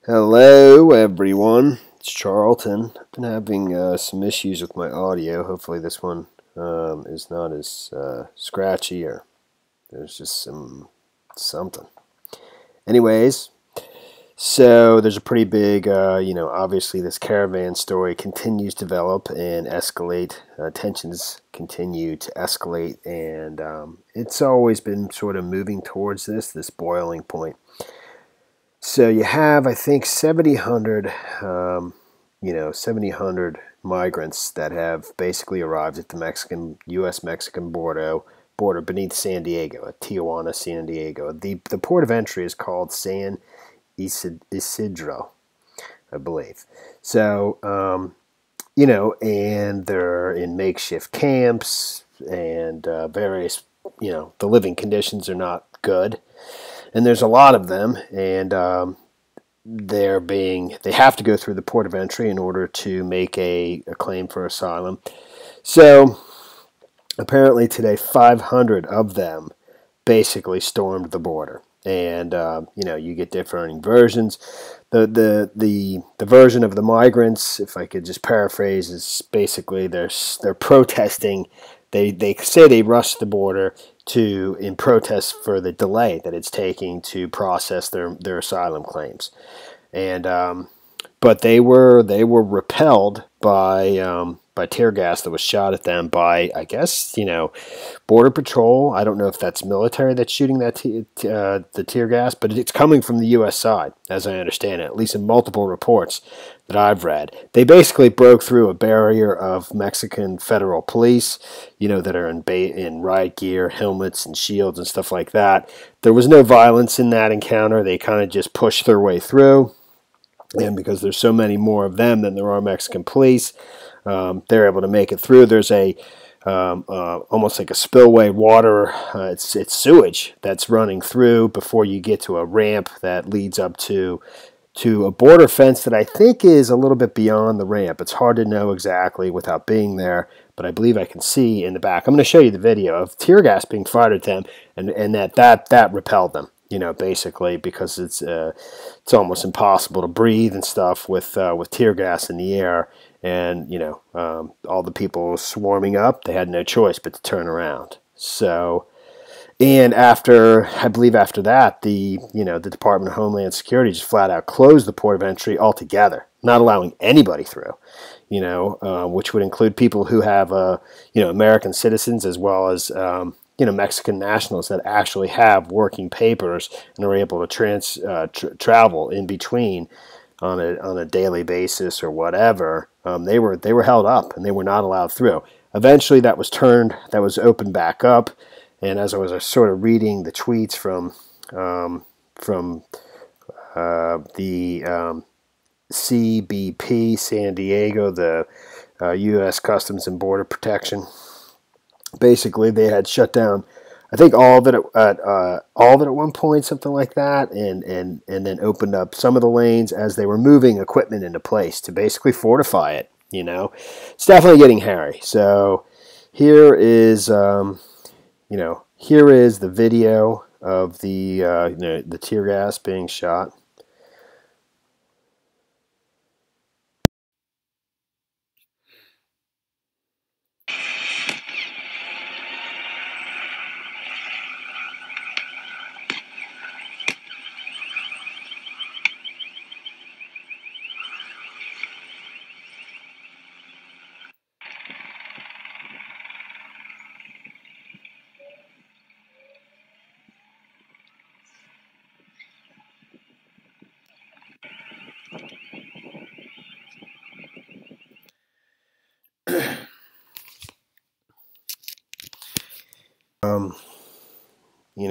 Hello, everyone. It's Charlton. I've been having some issues with my audio. Hopefully, this one is not as scratchy, or there's just something. Anyways, so there's a pretty big, obviously this Caravan story continues to develop and escalate. Tensions continue to escalate, and it's always been sort of moving towards this boiling point. So you have, I think, 7,000, 7,000 migrants that have basically arrived at the U.S.-Mexican border beneath San Diego, at Tijuana, San Diego. The port of entry is called San Ysidro, I believe. So, and they're in makeshift camps and various, the living conditions are not good. And there's a lot of them, and they have to go through the port of entry in order to make a claim for asylum. So apparently today, 500 of them basically stormed the border, and you get differing versions. The version of the migrants, if I could just paraphrase, is basically they're protesting. They say they rushed the border in protest for the delay that it's taking to process their asylum claims, and but they were repelled by tear gas that was shot at them by, I guess, Border Patrol. I don't know if that's military that's shooting the tear gas, but it's coming from the U.S. side, as I understand it, at least in multiple reports that I've read. They basically broke through a barrier of Mexican federal police, that are in riot gear, helmets, and shields and stuff like that. There was no violence in that encounter. They kind of just pushed their way through. And because there's so many more of them than there are Mexican police, they're able to make it through. There's almost like a spillway water. It's sewage that's running through before you get to a ramp that leads up to a border fence that I think is a little bit beyond the ramp. It's hard to know exactly without being there, but I believe I can see in the back. I'm going to show you the video of tear gas being fired at them, and that repelled them. Basically because it's almost impossible to breathe and stuff with tear gas in the air, and all the people swarming up. They had no choice but to turn around. So, and I believe after that, the Department of Homeland Security just flat out closed the port of entry altogether, not allowing anybody through. Which would include people who have American citizens, as well as Mexican nationals that actually have working papers and are able to travel in between on a daily basis or whatever. They were held up and they were not allowed through. Eventually, that was opened back up, and as I was sort of reading the tweets from the CBP San Diego, the U.S. Customs and Border Protection. Basically, they had shut down, I think, all of it at one point, something like that, and then opened up some of the lanes as they were moving equipment into place to basically fortify it. It's definitely getting hairy. So here is the video of the tear gas being shot.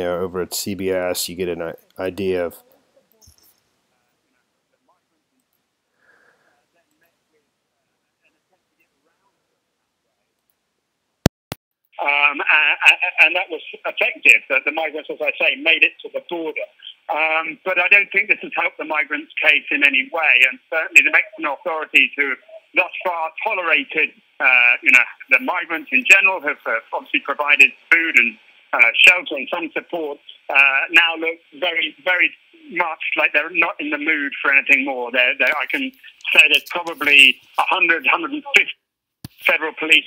Over at CBS, you get an idea of. And that was effective. The migrants, as I say, made it to the border. But I don't think this has helped the migrants' case in any way. And certainly the Mexican authorities, who have thus far tolerated, the migrants in general, have obviously provided food and shelter and some support, now look very, very much like they're not in the mood for anything more. I can say there's probably 100, 150 federal police.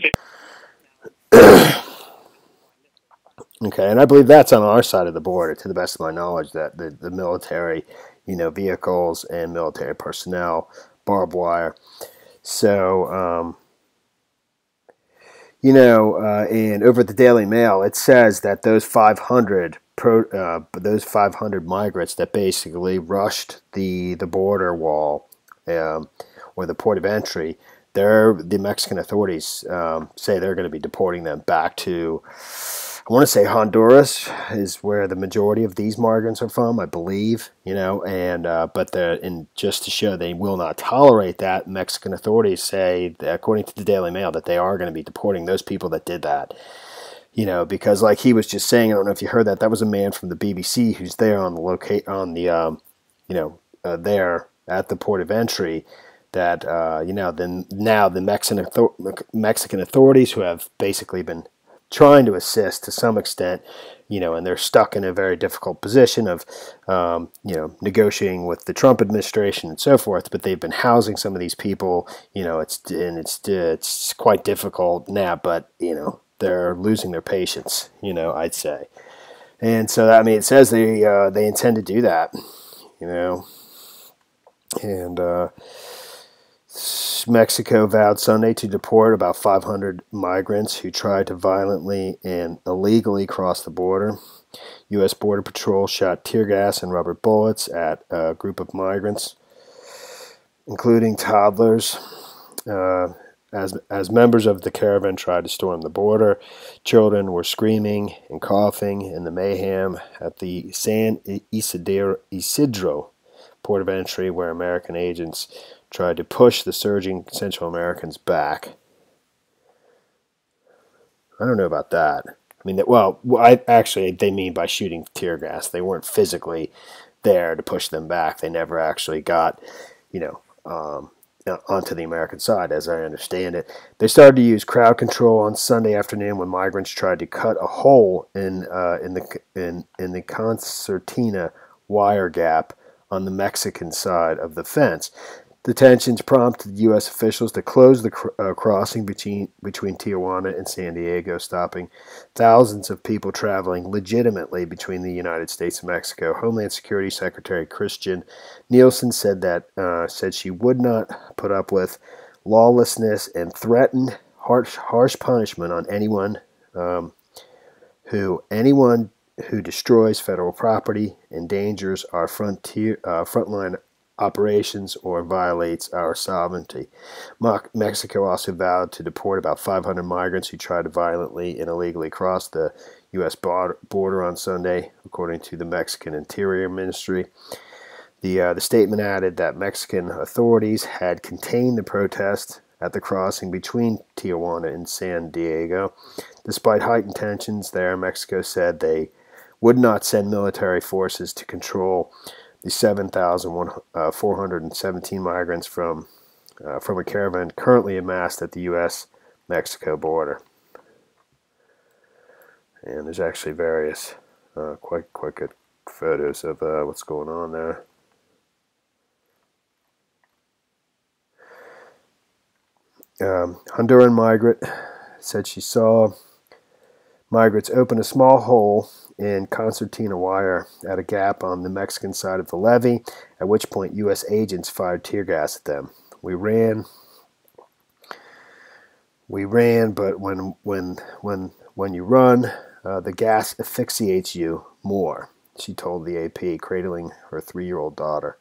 Okay, and I believe that's on our side of the border, to the best of my knowledge, that the military, vehicles and military personnel, barbed wire. So, and over at the Daily Mail, it says that those 500 migrants that basically rushed the border wall, or the port of entry, the Mexican authorities say they're going to be deporting them back to, I want to say Honduras is where the majority of these migrants are from, I believe, and just to show they will not tolerate that, Mexican authorities say, according to the Daily Mail, that they are going to be deporting those people that did that. Because like he was just saying, I don't know if you heard that, that was a man from the BBC who's there on the there at the port of entry, that then now the Mexican authorities, who have basically been trying to assist to some extent, and they're stuck in a very difficult position of, negotiating with the Trump administration and so forth. But they've been housing some of these people, it's quite difficult now. But they're losing their patience, I'd say. And so it says they intend to do that, and Mexico vowed Sunday to deport about 500 migrants who tried to violently and illegally cross the border. U.S. Border Patrol shot tear gas and rubber bullets at a group of migrants, including toddlers, as members of the Caravan tried to storm the border. Children were screaming and coughing in the mayhem at the San Ysidro port of entry, where American agents tried to push the surging Central Americans back. I don't know about that. They mean by shooting tear gas. They weren't physically there to push them back. They never actually got, onto the American side, as I understand it. They started to use crowd control on Sunday afternoon when migrants tried to cut a hole in the concertina wire gap on the Mexican side of the fence. The tensions prompted U.S. officials to close the crossing between Tijuana and San Diego, stopping thousands of people traveling legitimately between the United States and Mexico. Homeland Security Secretary Christian Nielsen said she would not put up with lawlessness and threatened harsh punishment on anyone who destroys federal property, endangers our frontline operations, or violates our sovereignty. Mexico also vowed to deport about 500 migrants who tried to violently and illegally cross the U.S. border on Sunday, according to the Mexican Interior Ministry. The statement added that Mexican authorities had contained the protest at the crossing between Tijuana and San Diego. Despite heightened tensions there, Mexico said they would not send military forces to control the 7,417 migrants from a caravan currently amassed at the U.S.-Mexico border. And there's actually various quite good photos of what's going on there. Honduran migrant said she saw migrants open a small hole in concertina wire at a gap on the Mexican side of the levee, at which point U.S. agents fired tear gas at them. We ran, but when you run, the gas asphyxiates you more, she told the AP, cradling her 3-year-old daughter.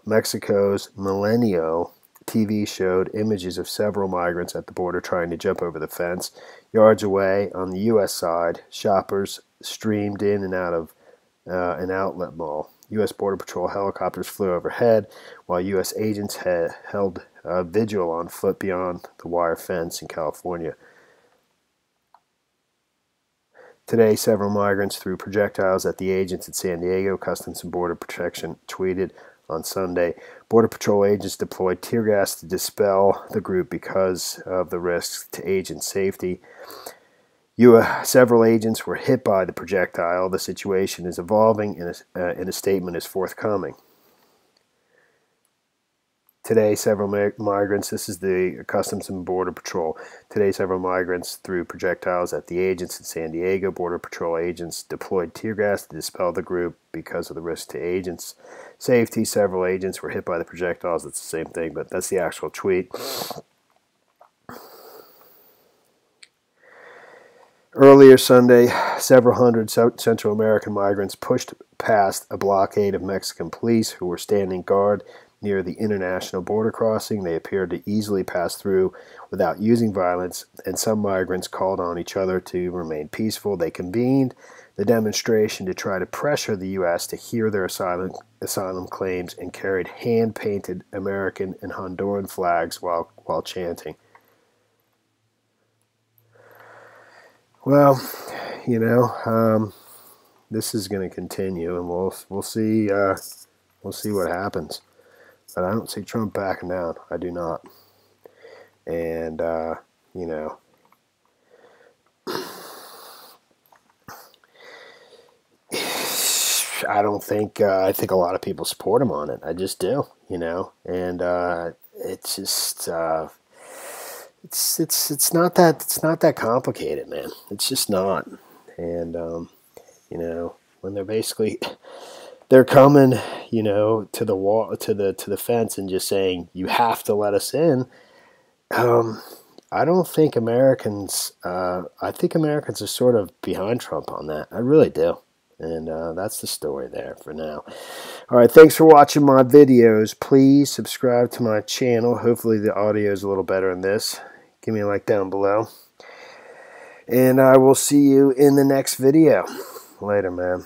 Mexico's Milenio TV showed images of several migrants at the border trying to jump over the fence. Yards away, on the U.S. side, shoppers streamed in and out of an outlet mall. U.S. Border Patrol helicopters flew overhead, while U.S. agents held vigil on foot beyond the wire fence in California. Today, several migrants threw projectiles at the agents at San Diego. Customs and Border Protection tweeted on Sunday, Border Patrol agents deployed tear gas to dispel the group because of the risks to agent safety. Several agents were hit by the projectile. The situation is evolving, and a statement is forthcoming. Today, several migrants, this is the Customs and Border Patrol. Today, several migrants threw projectiles at the agents in San Diego. Border Patrol agents deployed tear gas to dispel the group because of the risk to agents' safety. Several agents were hit by the projectiles. It's the same thing, but that's the actual tweet. Earlier Sunday, several hundred Central American migrants pushed past a blockade of Mexican police who were standing guard near the international border crossing. They appeared to easily pass through without using violence, and some migrants called on each other to remain peaceful. They convened the demonstration to try to pressure the U.S. to hear their asylum claims and carried hand-painted American and Honduran flags while chanting. Well, you know, this is going to continue, and we'll see what happens. But I don't see Trump backing down. I do not. And you know, I don't think I think a lot of people support him on it. I just do. You know, and it's just. It's not that complicated, man. It's just not. And you know, when they're coming, you know, to the wall, to the fence, and just saying you have to let us in. I don't think Americans. I think Americans are sort of behind Trump on that. I really do. And that's the story there for now. All right, thanks for watching my videos. Please subscribe to my channel. Hopefully the audio is a little better in this. Give me a like down below. And I will see you in the next video. Later, man.